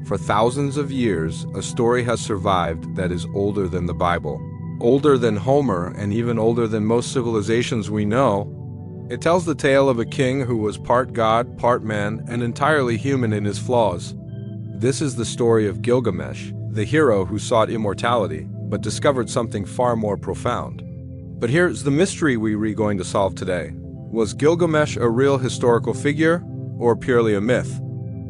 For thousands of years, a story has survived that is older than the Bible, older than Homer, and even older than most civilizations we know. It tells the tale of a king who was part god, part man, and entirely human in his flaws. This is the story of Gilgamesh, the hero who sought immortality, but discovered something far more profound. But here's the mystery we're going to solve today. Was Gilgamesh a real historical figure, or purely a myth?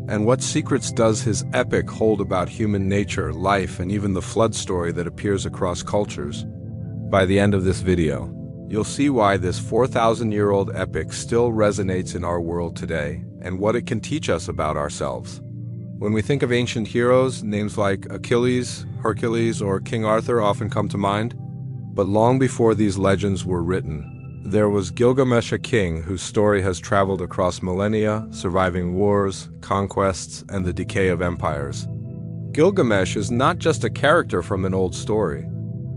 And what secrets does his epic hold about human nature, life, and even the flood story that appears across cultures? By the end of this video, you'll see why this 4,000-year-old epic still resonates in our world today, and what it can teach us about ourselves. When we think of ancient heroes, names like Achilles, Hercules, or King Arthur often come to mind. But long before these legends were written, there was Gilgamesh, a king whose story has traveled across millennia, surviving wars, conquests, and the decay of empires. Gilgamesh is not just a character from an old story.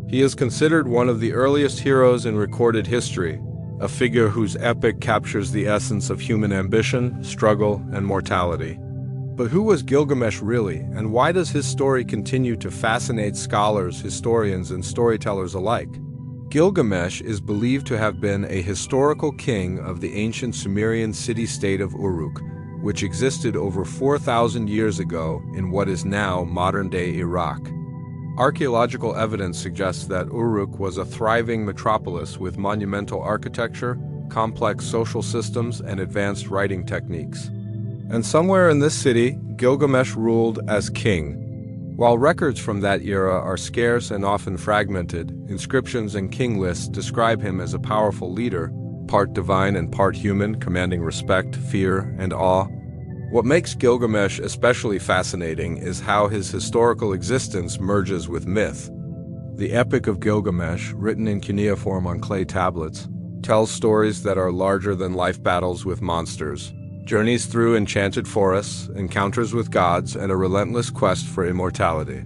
He is considered one of the earliest heroes in recorded history, a figure whose epic captures the essence of human ambition, struggle, and mortality. But who was Gilgamesh really, and why does his story continue to fascinate scholars, historians, and storytellers alike? Gilgamesh is believed to have been a historical king of the ancient Sumerian city-state of Uruk, which existed over 4,000 years ago in what is now modern-day Iraq. Archaeological evidence suggests that Uruk was a thriving metropolis with monumental architecture, complex social systems, and advanced writing techniques. And somewhere in this city, Gilgamesh ruled as king. While records from that era are scarce and often fragmented, inscriptions and king lists describe him as a powerful leader, part divine and part human, commanding respect, fear, and awe. What makes Gilgamesh especially fascinating is how his historical existence merges with myth. The Epic of Gilgamesh, written in cuneiform on clay tablets, tells stories that are larger-than-life battles with monsters, journeys through enchanted forests, encounters with gods, and a relentless quest for immortality.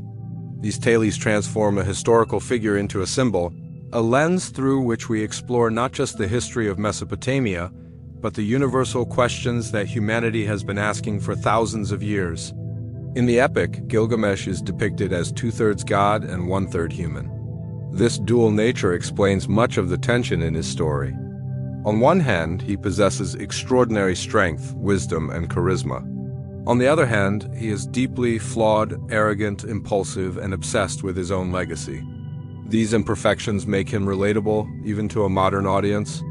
These tales transform a historical figure into a symbol, a lens through which we explore not just the history of Mesopotamia, but the universal questions that humanity has been asking for thousands of years. In the epic, Gilgamesh is depicted as two-thirds god and one-third human. This dual nature explains much of the tension in his story. On one hand, he possesses extraordinary strength, wisdom, and charisma. On the other hand, he is deeply flawed, arrogant, impulsive, and obsessed with his own legacy. These imperfections make him relatable, even to a modern audience.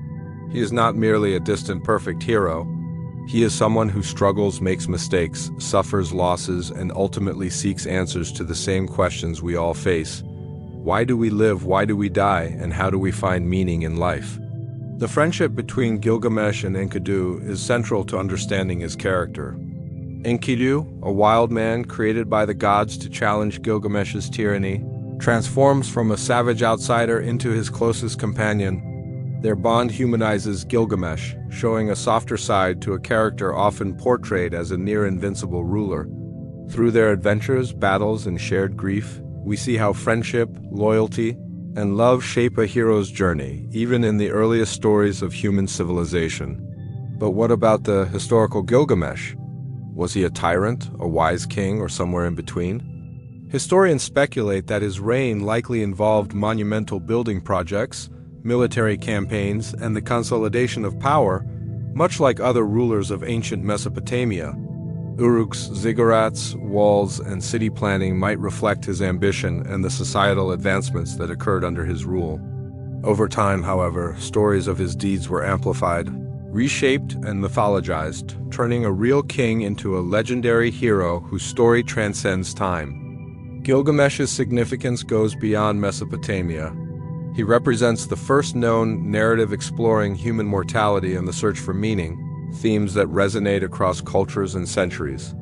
He is not merely a distant perfect hero. He is someone who struggles, makes mistakes, suffers losses, and ultimately seeks answers to the same questions we all face. Why do we live? Why do we die? And how do we find meaning in life? The friendship between Gilgamesh and Enkidu is central to understanding his character. Enkidu, a wild man created by the gods to challenge Gilgamesh's tyranny, transforms from a savage outsider into his closest companion. Their bond humanizes Gilgamesh, showing a softer side to a character often portrayed as a near-invincible ruler. Through their adventures, battles, and shared grief, we see how friendship, loyalty, and love shape a hero's journey, even in the earliest stories of human civilization. But what about the historical Gilgamesh? Was he a tyrant, a wise king, or somewhere in between? Historians speculate that his reign likely involved monumental building projects, military campaigns, and the consolidation of power, much like other rulers of ancient Mesopotamia. Uruk's ziggurats, walls, and city planning might reflect his ambition and the societal advancements that occurred under his rule. Over time, however, stories of his deeds were amplified, reshaped, and mythologized, turning a real king into a legendary hero whose story transcends time. Gilgamesh's significance goes beyond Mesopotamia. He represents the first known narrative exploring human mortality and the search for meaning, themes that resonate across cultures and centuries.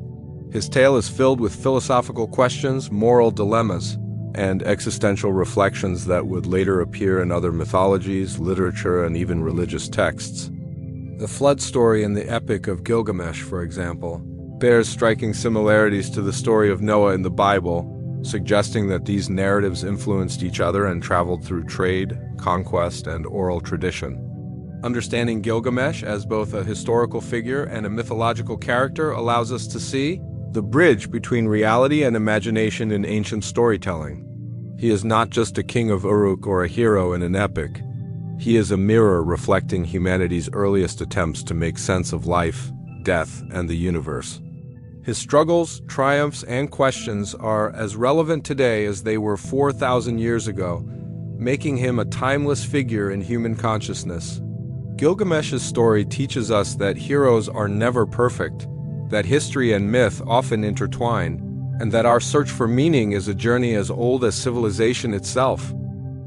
His tale is filled with philosophical questions, moral dilemmas, and existential reflections that would later appear in other mythologies, literature, and even religious texts. The flood story in the Epic of Gilgamesh, for example, bears striking similarities to the story of Noah in the Bible, suggesting that these narratives influenced each other and traveled through trade, conquest, and oral tradition. Understanding Gilgamesh as both a historical figure and a mythological character allows us to see the bridge between reality and imagination in ancient storytelling. He is not just a king of Uruk or a hero in an epic. He is a mirror reflecting humanity's earliest attempts to make sense of life, death, and the universe. His struggles, triumphs, and questions are as relevant today as they were 4,000 years ago, making him a timeless figure in human consciousness. Gilgamesh's story teaches us that heroes are never perfect, that history and myth often intertwine, and that our search for meaning is a journey as old as civilization itself.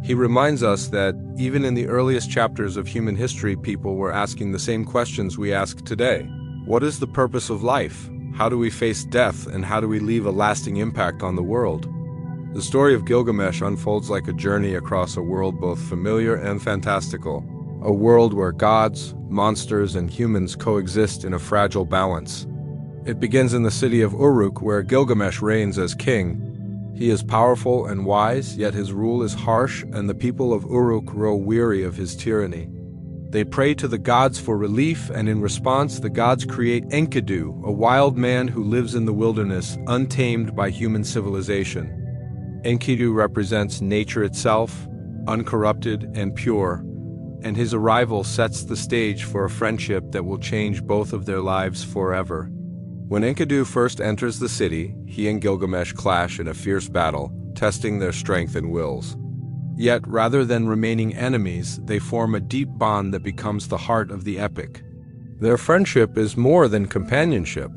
He reminds us that even in the earliest chapters of human history, people were asking the same questions we ask today. What is the purpose of life? How do we face death, and how do we leave a lasting impact on the world? The story of Gilgamesh unfolds like a journey across a world both familiar and fantastical, a world where gods, monsters, and humans coexist in a fragile balance. It begins in the city of Uruk, where Gilgamesh reigns as king. He is powerful and wise, yet his rule is harsh, and the people of Uruk grow weary of his tyranny. They pray to the gods for relief, and in response, the gods create Enkidu, a wild man who lives in the wilderness, untamed by human civilization. Enkidu represents nature itself, uncorrupted and pure, and his arrival sets the stage for a friendship that will change both of their lives forever. When Enkidu first enters the city, he and Gilgamesh clash in a fierce battle, testing their strength and wills. Yet, rather than remaining enemies, they form a deep bond that becomes the heart of the epic. Their friendship is more than companionship.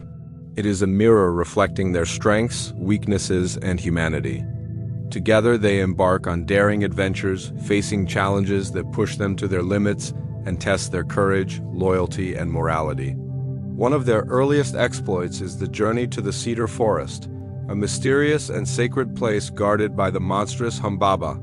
It is a mirror reflecting their strengths, weaknesses, and humanity. Together, they embark on daring adventures, facing challenges that push them to their limits and test their courage, loyalty, and morality. One of their earliest exploits is the journey to the cedar forest, a mysterious and sacred place guarded by the monstrous Humbaba.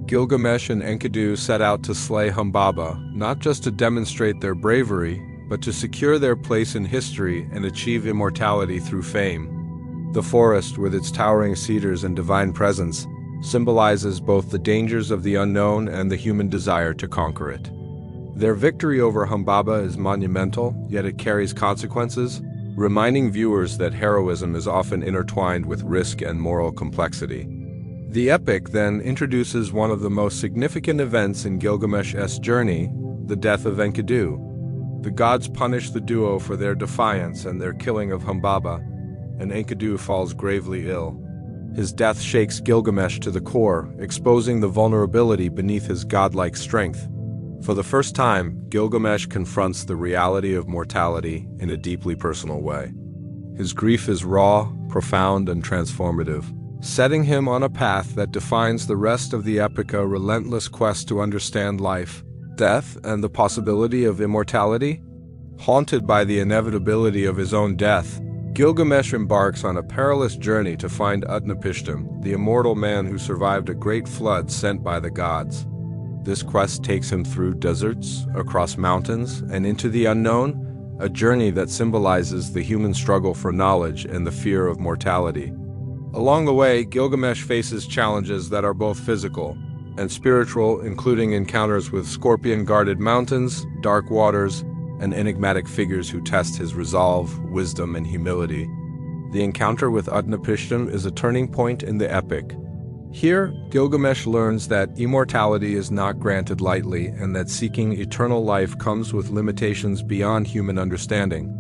Gilgamesh and Enkidu set out to slay Humbaba, not just to demonstrate their bravery, but to secure their place in history and achieve immortality through fame. The forest, with its towering cedars and divine presence, symbolizes both the dangers of the unknown and the human desire to conquer it. Their victory over Humbaba is monumental, yet it carries consequences, reminding viewers that heroism is often intertwined with risk and moral complexity. The epic then introduces one of the most significant events in Gilgamesh's journey, the death of Enkidu. The gods punish the duo for their defiance and their killing of Humbaba, and Enkidu falls gravely ill. His death shakes Gilgamesh to the core, exposing the vulnerability beneath his godlike strength. For the first time, Gilgamesh confronts the reality of mortality in a deeply personal way. His grief is raw, profound, and transformative, setting him on a path that defines the rest of the epic, a relentless quest to understand life, death, and the possibility of immortality. Haunted by the inevitability of his own death, Gilgamesh embarks on a perilous journey to find Utnapishtim, the immortal man who survived a great flood sent by the gods. This quest takes him through deserts, across mountains, and into the unknown, a journey that symbolizes the human struggle for knowledge and the fear of mortality. Along the way, Gilgamesh faces challenges that are both physical and spiritual, including encounters with scorpion-guarded mountains, dark waters, and enigmatic figures who test his resolve, wisdom, and humility. The encounter with Utnapishtim is a turning point in the epic. Here, Gilgamesh learns that immortality is not granted lightly and that seeking eternal life comes with limitations beyond human understanding.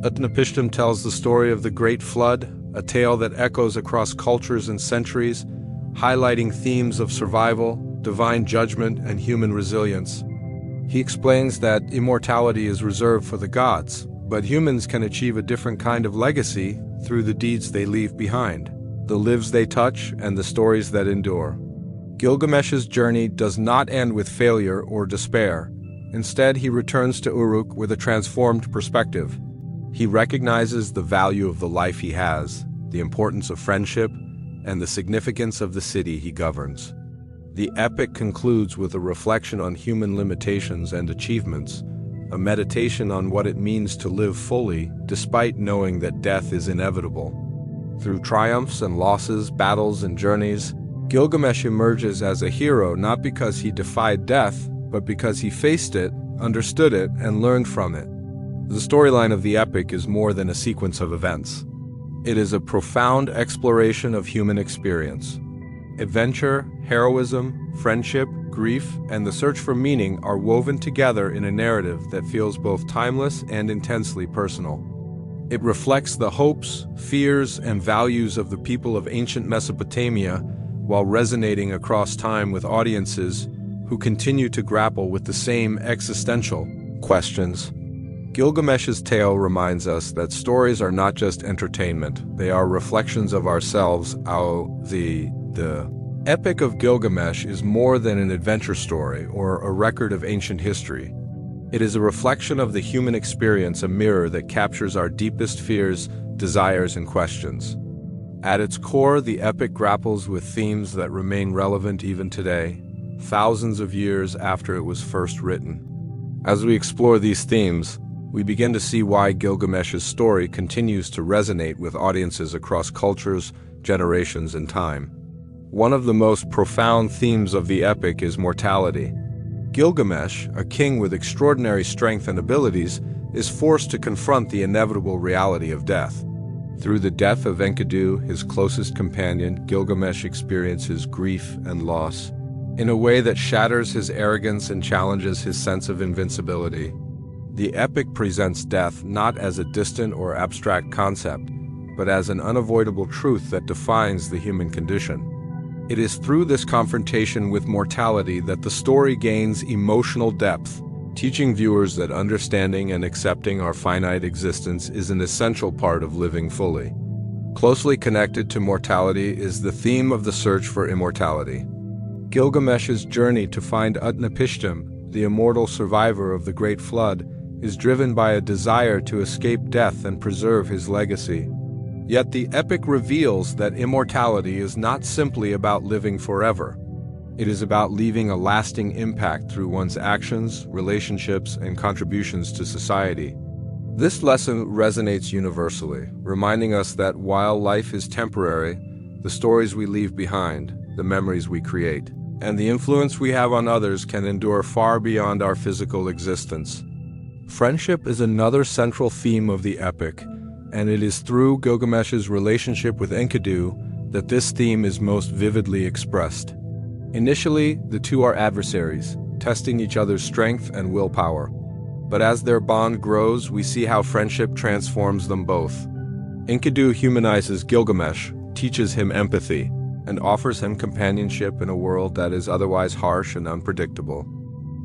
Utnapishtim tells the story of the Great Flood, a tale that echoes across cultures and centuries, highlighting themes of survival, divine judgment, and human resilience. He explains that immortality is reserved for the gods, but humans can achieve a different kind of legacy through the deeds they leave behind, the lives they touch, and the stories that endure. Gilgamesh's journey does not end with failure or despair. Instead, he returns to Uruk with a transformed perspective. He recognizes the value of the life he has, the importance of friendship, and the significance of the city he governs. The epic concludes with a reflection on human limitations and achievements, a meditation on what it means to live fully despite knowing that death is inevitable. Through triumphs and losses, battles and journeys, Gilgamesh emerges as a hero not because he defied death, but because he faced it, understood it, and learned from it. The storyline of the epic is more than a sequence of events. It is a profound exploration of human experience. Adventure, heroism, friendship, grief, and the search for meaning are woven together in a narrative that feels both timeless and intensely personal. It reflects the hopes, fears, and values of the people of ancient Mesopotamia while resonating across time with audiences who continue to grapple with the same existential questions. Gilgamesh's tale reminds us that stories are not just entertainment, they are reflections of ourselves. The Epic of Gilgamesh is more than an adventure story or a record of ancient history. It is a reflection of the human experience, a mirror that captures our deepest fears, desires, and questions. At its core, the epic grapples with themes that remain relevant even today, thousands of years after it was first written. As we explore these themes, we begin to see why Gilgamesh's story continues to resonate with audiences across cultures, generations, and time. One of the most profound themes of the epic is mortality. Gilgamesh, a king with extraordinary strength and abilities, is forced to confront the inevitable reality of death. Through the death of Enkidu, his closest companion, Gilgamesh experiences grief and loss in a way that shatters his arrogance and challenges his sense of invincibility. The epic presents death not as a distant or abstract concept, but as an unavoidable truth that defines the human condition. It is through this confrontation with mortality that the story gains emotional depth, teaching viewers that understanding and accepting our finite existence is an essential part of living fully. Closely connected to mortality is the theme of the search for immortality. Gilgamesh's journey to find Utnapishtim, the immortal survivor of the Great Flood, is driven by a desire to escape death and preserve his legacy. Yet the epic reveals that immortality is not simply about living forever. It is about leaving a lasting impact through one's actions, relationships, and contributions to society. This lesson resonates universally, reminding us that while life is temporary, the stories we leave behind, the memories we create, and the influence we have on others can endure far beyond our physical existence. Friendship is another central theme of the epic, and it is through Gilgamesh's relationship with Enkidu that this theme is most vividly expressed. Initially, the two are adversaries, testing each other's strength and willpower. But as their bond grows, we see how friendship transforms them both. Enkidu humanizes Gilgamesh, teaches him empathy, and offers him companionship in a world that is otherwise harsh and unpredictable.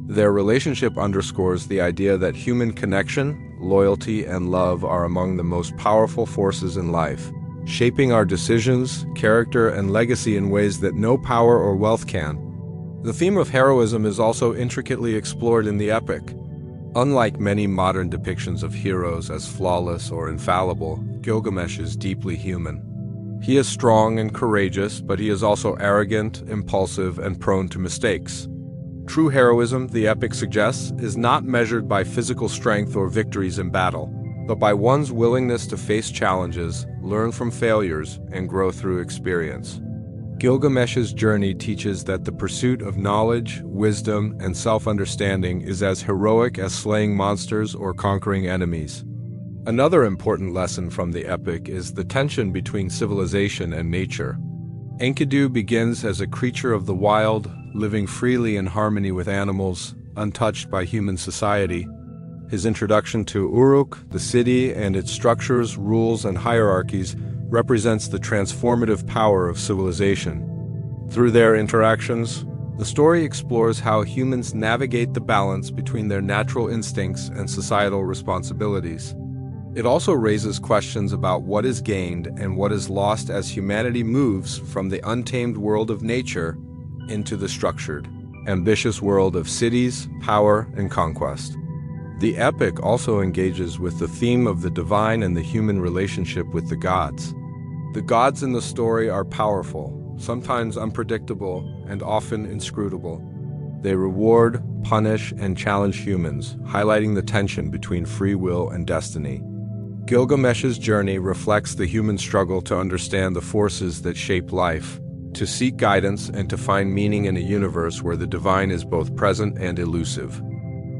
Their relationship underscores the idea that human connection, loyalty, and love are among the most powerful forces in life, shaping our decisions, character, and legacy in ways that no power or wealth can. The theme of heroism is also intricately explored in the epic. Unlike many modern depictions of heroes as flawless or infallible, Gilgamesh is deeply human. He is strong and courageous, but he is also arrogant, impulsive, and prone to mistakes. True heroism, the epic suggests, is not measured by physical strength or victories in battle, but by one's willingness to face challenges, learn from failures, and grow through experience. Gilgamesh's journey teaches that the pursuit of knowledge, wisdom, and self-understanding is as heroic as slaying monsters or conquering enemies. Another important lesson from the epic is the tension between civilization and nature. Enkidu begins as a creature of the wild, living freely in harmony with animals, untouched by human society. His introduction to Uruk, the city, and its structures, rules, and hierarchies represents the transformative power of civilization. Through their interactions, the story explores how humans navigate the balance between their natural instincts and societal responsibilities. It also raises questions about what is gained and what is lost as humanity moves from the untamed world of nature into the structured, ambitious world of cities, power, and conquest. The epic also engages with the theme of the divine and the human relationship with the gods. The gods in the story are powerful, sometimes unpredictable, and often inscrutable. They reward, punish, and challenge humans, highlighting the tension between free will and destiny. Gilgamesh's journey reflects the human struggle to understand the forces that shape life, to seek guidance, and to find meaning in a universe where the divine is both present and elusive.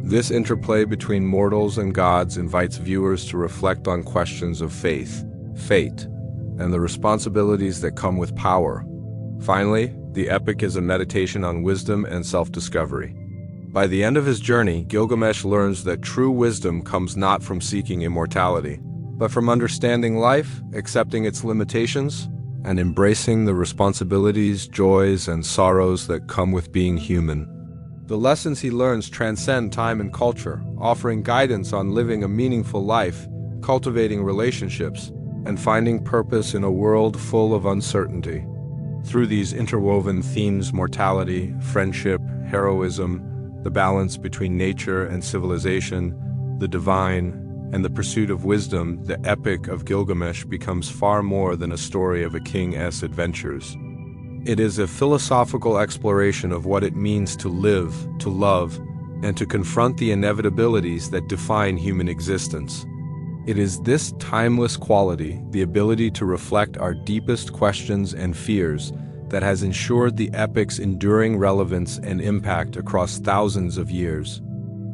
This interplay between mortals and gods invites viewers to reflect on questions of faith, fate, and the responsibilities that come with power. Finally, the epic is a meditation on wisdom and self-discovery. By the end of his journey, Gilgamesh learns that true wisdom comes not from seeking immortality, but from understanding life, accepting its limitations, and embracing the responsibilities, joys, and sorrows that come with being human. The lessons he learns transcend time and culture, offering guidance on living a meaningful life, cultivating relationships, and finding purpose in a world full of uncertainty. Through these interwoven themes, mortality, friendship, heroism, the balance between nature and civilization, the divine, and the pursuit of wisdom, the Epic of Gilgamesh becomes far more than a story of a king's adventures. It is a philosophical exploration of what it means to live, to love, and to confront the inevitabilities that define human existence. It is this timeless quality, the ability to reflect our deepest questions and fears, that has ensured the epic's enduring relevance and impact across thousands of years,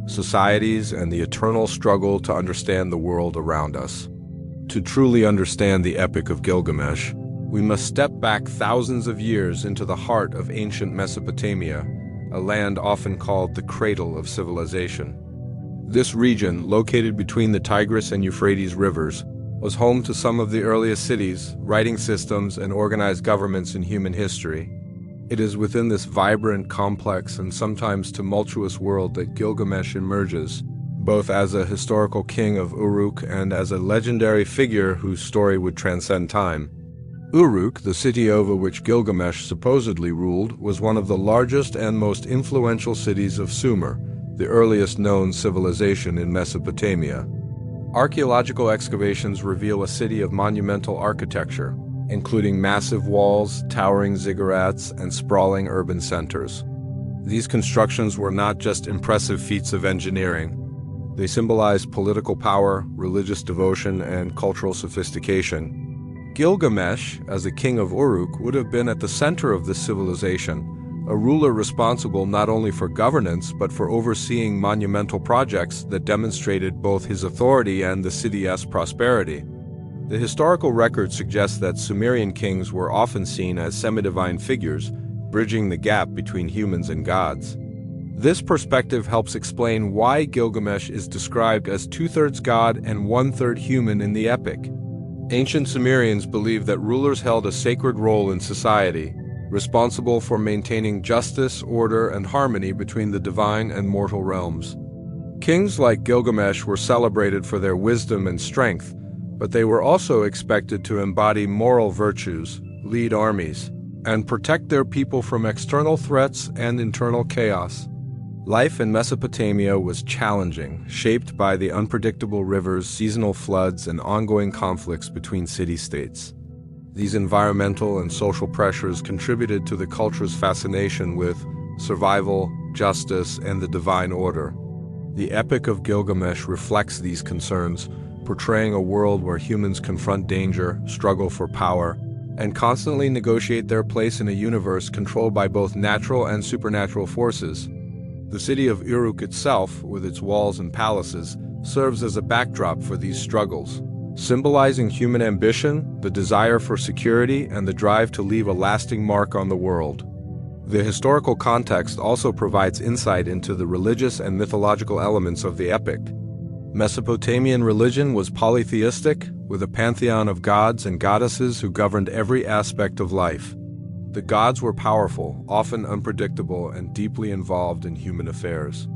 societies, and the eternal struggle to understand the world around us. To truly understand the Epic of Gilgamesh, we must step back thousands of years into the heart of ancient Mesopotamia, a land often called the cradle of civilization. This region, located between the Tigris and Euphrates rivers, was home to some of the earliest cities, writing systems, and organized governments in human history. It is within this vibrant, complex, and sometimes tumultuous world that Gilgamesh emerges, both as a historical king of Uruk and as a legendary figure whose story would transcend time. Uruk, the city over which Gilgamesh supposedly ruled, was one of the largest and most influential cities of Sumer, the earliest known civilization in Mesopotamia. Archaeological excavations reveal a city of monumental architecture, including massive walls, towering ziggurats, and sprawling urban centers. These constructions were not just impressive feats of engineering. They symbolized political power, religious devotion, and cultural sophistication. Gilgamesh, as a king of Uruk, would have been at the center of this civilization, a ruler responsible not only for governance but for overseeing monumental projects that demonstrated both his authority and the city's prosperity. The historical record suggests that Sumerian kings were often seen as semi-divine figures, bridging the gap between humans and gods. This perspective helps explain why Gilgamesh is described as two-thirds god and one-third human in the epic. Ancient Sumerians believed that rulers held a sacred role in society, responsible for maintaining justice, order, and harmony between the divine and mortal realms. Kings like Gilgamesh were celebrated for their wisdom and strength, but they were also expected to embody moral virtues, lead armies, and protect their people from external threats and internal chaos. Life in Mesopotamia was challenging, shaped by the unpredictable rivers, seasonal floods, and ongoing conflicts between city-states. These environmental and social pressures contributed to the culture's fascination with survival, justice, and the divine order. The Epic of Gilgamesh reflects these concerns, portraying a world where humans confront danger, struggle for power, and constantly negotiate their place in a universe controlled by both natural and supernatural forces. The city of Uruk itself, with its walls and palaces, serves as a backdrop for these struggles, symbolizing human ambition, the desire for security, and the drive to leave a lasting mark on the world. The historical context also provides insight into the religious and mythological elements of the epic. Mesopotamian religion was polytheistic, with a pantheon of gods and goddesses who governed every aspect of life. The gods were powerful, often unpredictable, and deeply involved in human affairs.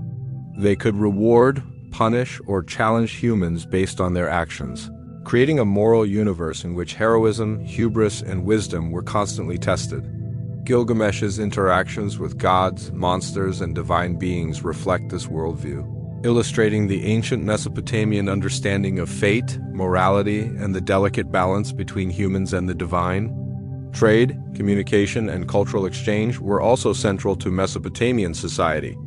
They could reward, punish, or challenge humans based on their actions, creating a moral universe in which heroism, hubris, and wisdom were constantly tested. Gilgamesh's interactions with gods, monsters, and divine beings reflect this worldview, illustrating the ancient Mesopotamian understanding of fate, morality, and the delicate balance between humans and the divine. Trade, communication, and cultural exchange were also central to Mesopotamian society.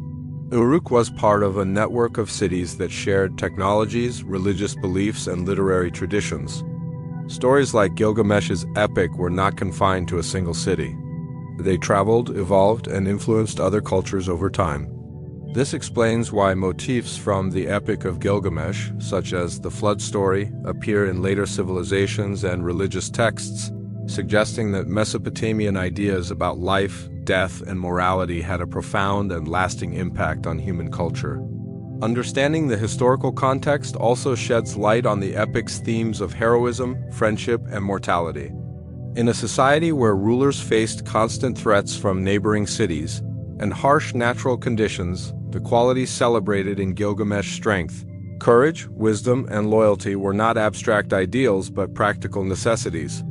Uruk was part of a network of cities that shared technologies, religious beliefs, and literary traditions. Stories like Gilgamesh's epic were not confined to a single city. They traveled, evolved, and influenced other cultures over time. This explains why motifs from the Epic of Gilgamesh, such as the flood story, appear in later civilizations and religious texts, suggesting that Mesopotamian ideas about life, death, and morality had a profound and lasting impact on human culture. Understanding the historical context also sheds light on the epic's themes of heroism, friendship, and mortality. In a society where rulers faced constant threats from neighboring cities and harsh natural conditions, the qualities celebrated in Gilgamesh's strength, courage, wisdom, and loyalty were not abstract ideals but practical necessities.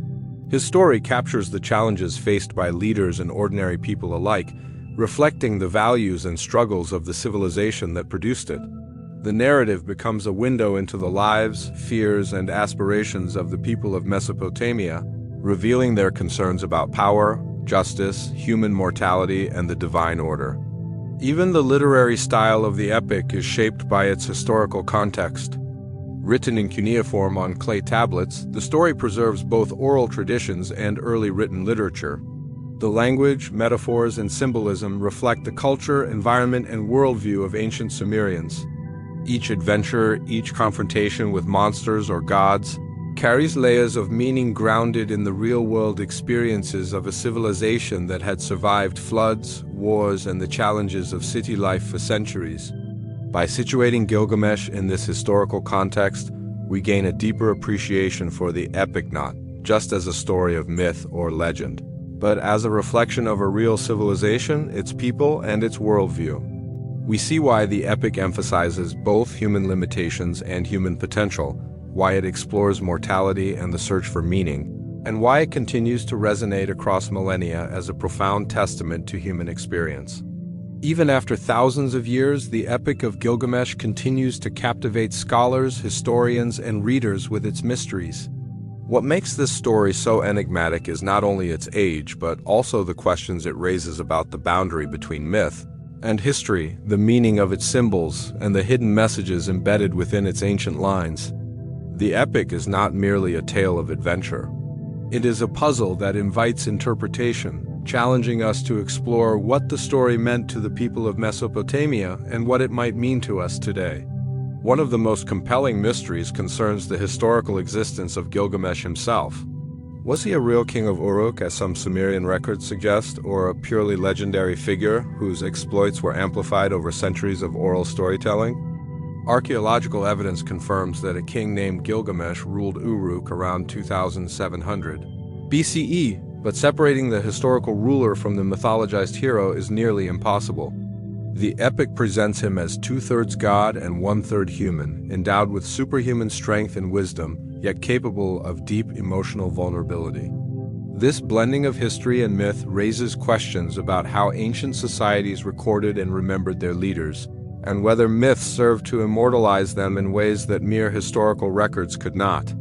His story captures the challenges faced by leaders and ordinary people alike, reflecting the values and struggles of the civilization that produced it. The narrative becomes a window into the lives, fears, and aspirations of the people of Mesopotamia, revealing their concerns about power, justice, human mortality, and the divine order. Even the literary style of the epic is shaped by its historical context. Written in cuneiform on clay tablets, the story preserves both oral traditions and early written literature. The language, metaphors, and symbolism reflect the culture, environment, and worldview of ancient Sumerians. Each adventure, each confrontation with monsters or gods, carries layers of meaning grounded in the real-world experiences of a civilization that had survived floods, wars, and the challenges of city life for centuries. By situating Gilgamesh in this historical context, we gain a deeper appreciation for the epic, not just as a story of myth or legend, but as a reflection of a real civilization, its people, and its worldview. We see why the epic emphasizes both human limitations and human potential, why it explores mortality and the search for meaning, and why it continues to resonate across millennia as a profound testament to human experience. Even after thousands of years, the Epic of Gilgamesh continues to captivate scholars, historians, and readers with its mysteries. What makes this story so enigmatic is not only its age, but also the questions it raises about the boundary between myth and history, the meaning of its symbols, and the hidden messages embedded within its ancient lines. The epic is not merely a tale of adventure. It is a puzzle that invites interpretation, challenging us to explore what the story meant to the people of Mesopotamia and what it might mean to us today. One of the most compelling mysteries concerns the historical existence of Gilgamesh himself. Was he a real king of Uruk, as some Sumerian records suggest, or a purely legendary figure whose exploits were amplified over centuries of oral storytelling? Archaeological evidence confirms that a king named Gilgamesh ruled Uruk around 2700 BCE, but separating the historical ruler from the mythologized hero is nearly impossible. The epic presents him as two-thirds god and one-third human, endowed with superhuman strength and wisdom, yet capable of deep emotional vulnerability. This blending of history and myth raises questions about how ancient societies recorded and remembered their leaders, and whether myths served to immortalize them in ways that mere historical records could not.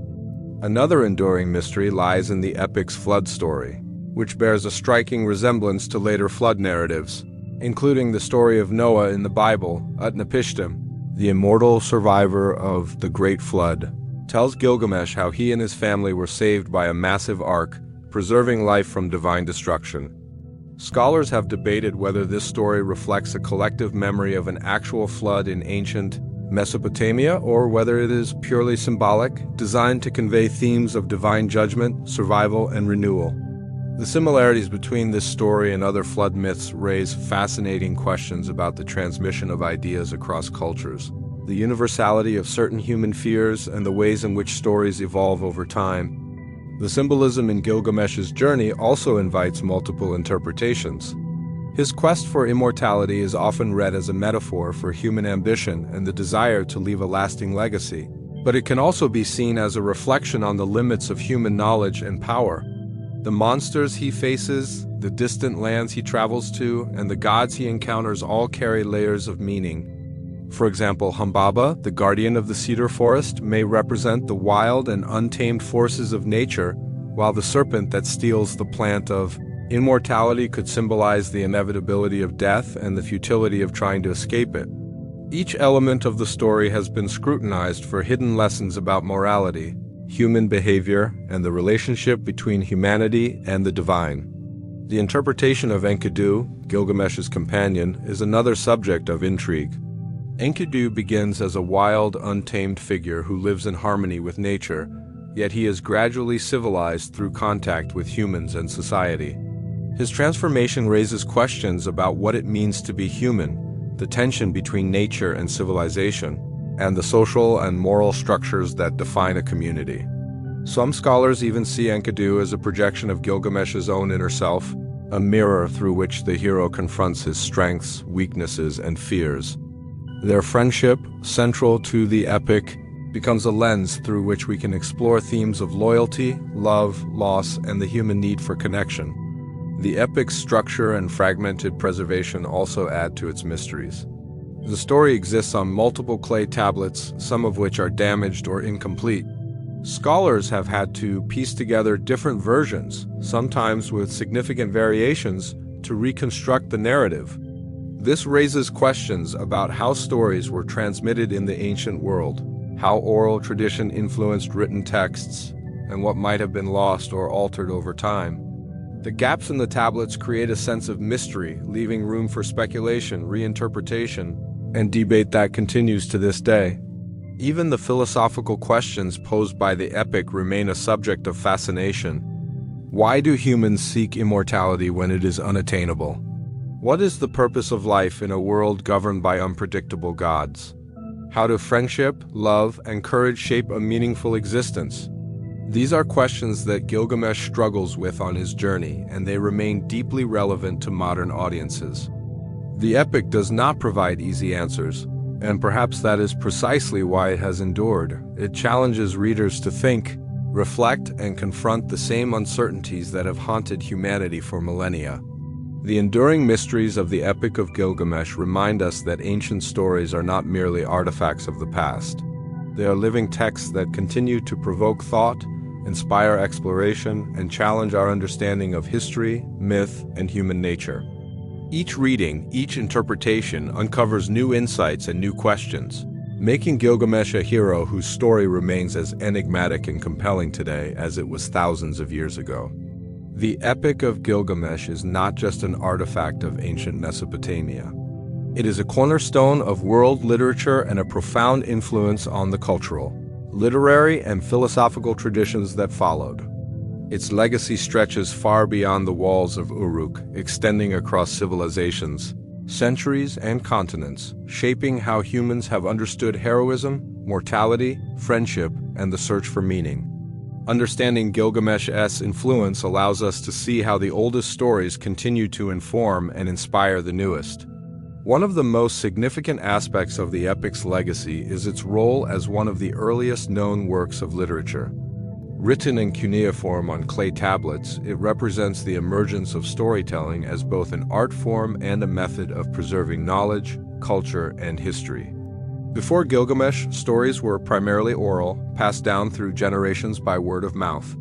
Another enduring mystery lies in the epic's flood story, which bears a striking resemblance to later flood narratives, including the story of Noah in the Bible. Utnapishtim, the immortal survivor of the Great Flood, tells Gilgamesh how he and his family were saved by a massive ark, preserving life from divine destruction. Scholars have debated whether this story reflects a collective memory of an actual flood in ancient Mesopotamia, or whether it is purely symbolic, designed to convey themes of divine judgment, survival, and renewal. The similarities between this story and other flood myths raise fascinating questions about the transmission of ideas across cultures, the universality of certain human fears, and the ways in which stories evolve over time. The symbolism in Gilgamesh's journey also invites multiple interpretations. His quest for immortality is often read as a metaphor for human ambition and the desire to leave a lasting legacy, but it can also be seen as a reflection on the limits of human knowledge and power. The monsters he faces, the distant lands he travels to, and the gods he encounters all carry layers of meaning. For example, Humbaba, the guardian of the cedar forest, may represent the wild and untamed forces of nature, while the serpent that steals the plant of immortality could symbolize the inevitability of death and the futility of trying to escape it. Each element of the story has been scrutinized for hidden lessons about morality, human behavior, and the relationship between humanity and the divine. The interpretation of Enkidu, Gilgamesh's companion, is another subject of intrigue. Enkidu begins as a wild, untamed figure who lives in harmony with nature, yet he is gradually civilized through contact with humans and society. His transformation raises questions about what it means to be human, the tension between nature and civilization, and the social and moral structures that define a community. Some scholars even see Enkidu as a projection of Gilgamesh's own inner self, a mirror through which the hero confronts his strengths, weaknesses, and fears. Their friendship, central to the epic, becomes a lens through which we can explore themes of loyalty, love, loss, and the human need for connection. The epic's structure and fragmented preservation also add to its mysteries. The story exists on multiple clay tablets, some of which are damaged or incomplete. Scholars have had to piece together different versions, sometimes with significant variations, to reconstruct the narrative. This raises questions about how stories were transmitted in the ancient world, how oral tradition influenced written texts, and what might have been lost or altered over time. The gaps in the tablets create a sense of mystery, leaving room for speculation, reinterpretation, and debate that continues to this day. Even the philosophical questions posed by the epic remain a subject of fascination. Why do humans seek immortality when it is unattainable? What is the purpose of life in a world governed by unpredictable gods? How do friendship, love, and courage shape a meaningful existence? These are questions that Gilgamesh struggles with on his journey, and they remain deeply relevant to modern audiences. The epic does not provide easy answers, and perhaps that is precisely why it has endured. It challenges readers to think, reflect, and confront the same uncertainties that have haunted humanity for millennia. The enduring mysteries of the Epic of Gilgamesh remind us that ancient stories are not merely artifacts of the past. They are living texts that continue to provoke thought, inspire exploration, and challenge our understanding of history, myth, and human nature. Each reading, each interpretation uncovers new insights and new questions, making Gilgamesh a hero whose story remains as enigmatic and compelling today as it was thousands of years ago. The Epic of Gilgamesh is not just an artifact of ancient Mesopotamia. It is a cornerstone of world literature and a profound influence on the cultural, literary, and philosophical traditions that followed. Its legacy stretches far beyond the walls of Uruk, extending across civilizations, centuries, and continents, shaping how humans have understood heroism, mortality, friendship, and the search for meaning. Understanding Gilgamesh's influence allows us to see how the oldest stories continue to inform and inspire the newest. One of the most significant aspects of the epic's legacy is its role as one of the earliest known works of literature. Written in cuneiform on clay tablets, it represents the emergence of storytelling as both an art form and a method of preserving knowledge, culture, and history. Before Gilgamesh, stories were primarily oral, passed down through generations by word of mouth.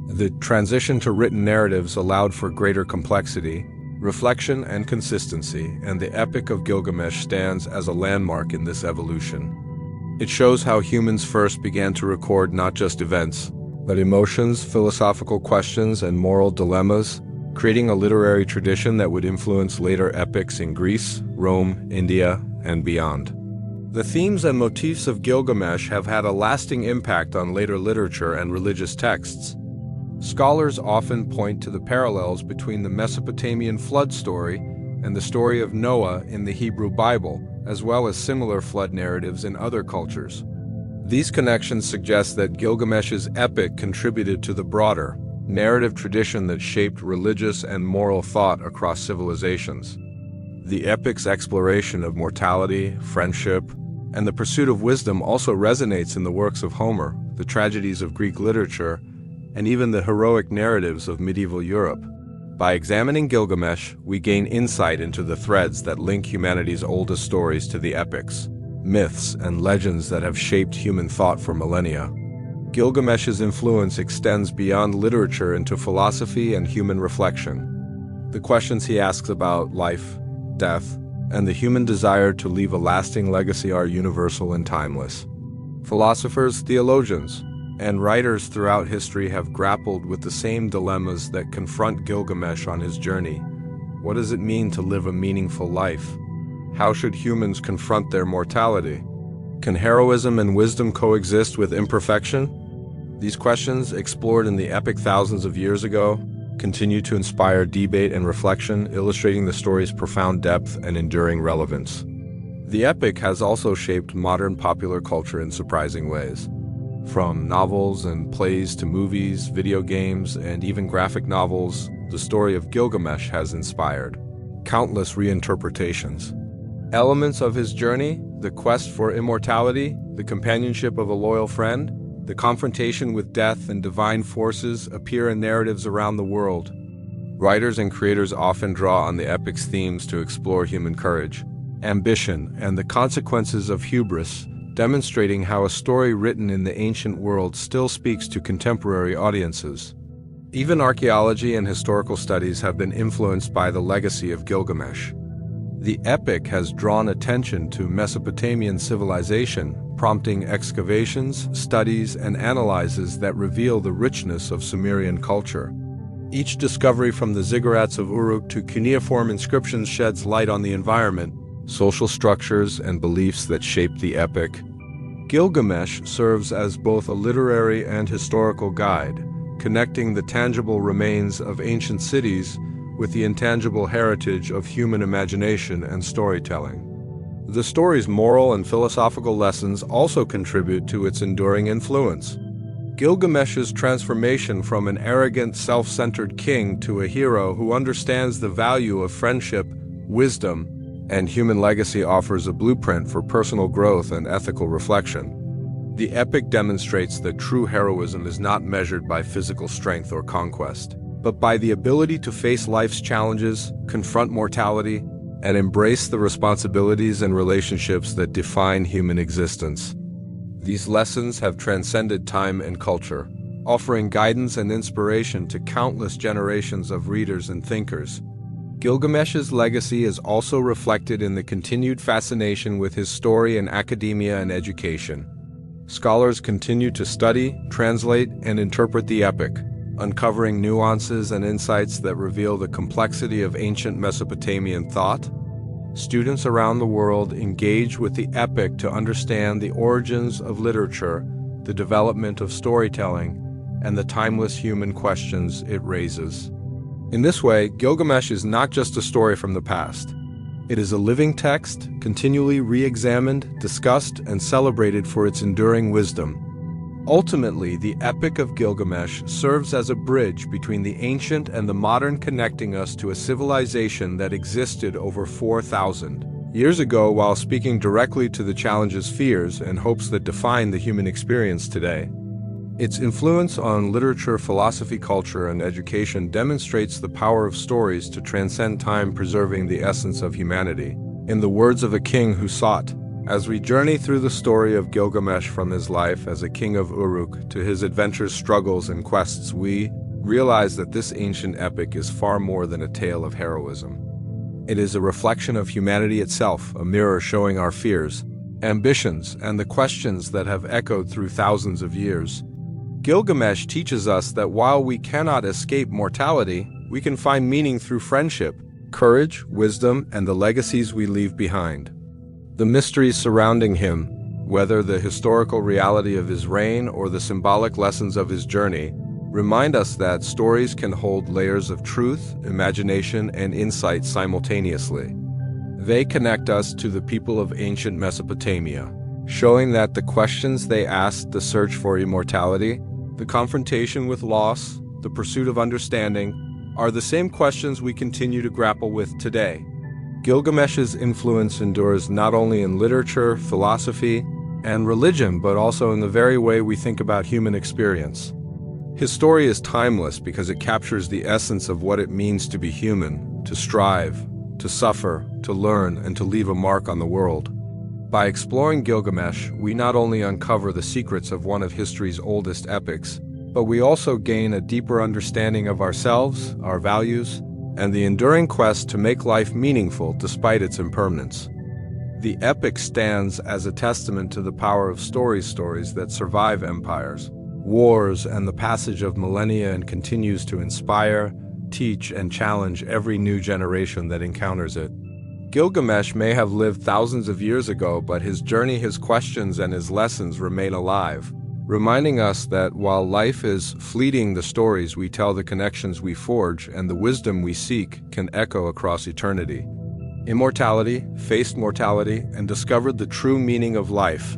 The transition to written narratives allowed for greater complexity, reflection, and consistency, and the Epic of Gilgamesh stands as a landmark in this evolution. It shows how humans first began to record not just events, but emotions, philosophical questions, and moral dilemmas, creating a literary tradition that would influence later epics in Greece, Rome, India, and beyond. The themes and motifs of Gilgamesh have had a lasting impact on later literature and religious texts. Scholars often point to the parallels between the Mesopotamian flood story and the story of Noah in the Hebrew Bible, as well as similar flood narratives in other cultures. These connections suggest that Gilgamesh's epic contributed to the broader, narrative tradition that shaped religious and moral thought across civilizations. The epic's exploration of mortality, friendship, and the pursuit of wisdom also resonates in the works of Homer, the tragedies of Greek literature, and even the heroic narratives of medieval Europe. By examining Gilgamesh, we gain insight into the threads that link humanity's oldest stories to the epics, myths, and legends that have shaped human thought for millennia. Gilgamesh's influence extends beyond literature into philosophy and human reflection. The questions he asks about life, death, and the human desire to leave a lasting legacy are universal and timeless. Philosophers, theologians, and writers throughout history have grappled with the same dilemmas that confront Gilgamesh on his journey. What does it mean to live a meaningful life? How should humans confront their mortality? Can heroism and wisdom coexist with imperfection? These questions, explored in the epic thousands of years ago, continue to inspire debate and reflection, illustrating the story's profound depth and enduring relevance. The epic has also shaped modern popular culture in surprising ways. From novels and plays to movies, video games, and even graphic novels, the story of Gilgamesh has inspired countless reinterpretations. Elements of his journey, the quest for immortality, the companionship of a loyal friend, the confrontation with death and divine forces appear in narratives around the world. Writers and creators often draw on the epic's themes to explore human courage, ambition, and the consequences of hubris, demonstrating how a story written in the ancient world still speaks to contemporary audiences. Even archaeology and historical studies have been influenced by the legacy of Gilgamesh. The epic has drawn attention to Mesopotamian civilization, prompting excavations, studies, and analyses that reveal the richness of Sumerian culture. Each discovery, from the ziggurats of Uruk to cuneiform inscriptions, sheds light on the environment, social structures, and beliefs that shaped the epic. Gilgamesh serves as both a literary and historical guide, connecting the tangible remains of ancient cities with the intangible heritage of human imagination and storytelling. The story's moral and philosophical lessons also contribute to its enduring influence. Gilgamesh's transformation from an arrogant, self-centered king to a hero who understands the value of friendship, wisdom, and human legacy offers a blueprint for personal growth and ethical reflection. The epic demonstrates that true heroism is not measured by physical strength or conquest, but by the ability to face life's challenges, confront mortality, and embrace the responsibilities and relationships that define human existence. These lessons have transcended time and culture, offering guidance and inspiration to countless generations of readers and thinkers. Gilgamesh's legacy is also reflected in the continued fascination with his story in academia and education. Scholars continue to study, translate, and interpret the epic, uncovering nuances and insights that reveal the complexity of ancient Mesopotamian thought. Students around the world engage with the epic to understand the origins of literature, the development of storytelling, and the timeless human questions it raises. In this way, Gilgamesh is not just a story from the past. It is a living text, continually re-examined, discussed, and celebrated for its enduring wisdom. Ultimately, the Epic of Gilgamesh serves as a bridge between the ancient and the modern, connecting us to a civilization that existed over 4,000 years ago while speaking directly to the challenges, fears, and hopes that define the human experience today. Its influence on literature, philosophy, culture, and education demonstrates the power of stories to transcend time, preserving the essence of humanity. In the words of a king who sought, as we journey through the story of Gilgamesh from his life as a king of Uruk to his adventures, struggles, and quests, we realize that this ancient epic is far more than a tale of heroism. It is a reflection of humanity itself, a mirror showing our fears, ambitions, and the questions that have echoed through thousands of years. Gilgamesh teaches us that while we cannot escape mortality, we can find meaning through friendship, courage, wisdom, and the legacies we leave behind. The mysteries surrounding him, whether the historical reality of his reign or the symbolic lessons of his journey, remind us that stories can hold layers of truth, imagination, and insight simultaneously. They connect us to the people of ancient Mesopotamia, showing that the questions they asked, the search for immortality, the confrontation with loss, the pursuit of understanding, are the same questions we continue to grapple with today. Gilgamesh's influence endures not only in literature, philosophy, and religion, but also in the very way we think about human experience. His story is timeless because it captures the essence of what it means to be human, to strive, to suffer, to learn, and to leave a mark on the world. By exploring Gilgamesh, we not only uncover the secrets of one of history's oldest epics, but we also gain a deeper understanding of ourselves, our values, and the enduring quest to make life meaningful despite its impermanence. The epic stands as a testament to the power of stories that survive empires, wars, and the passage of millennia, and continues to inspire, teach, and challenge every new generation that encounters it. Gilgamesh may have lived thousands of years ago, but his journey, his questions, and his lessons remain alive, reminding us that while life is fleeting, the stories we tell, the connections we forge, and the wisdom we seek can echo across eternity. Immortality faced mortality and discovered the true meaning of life,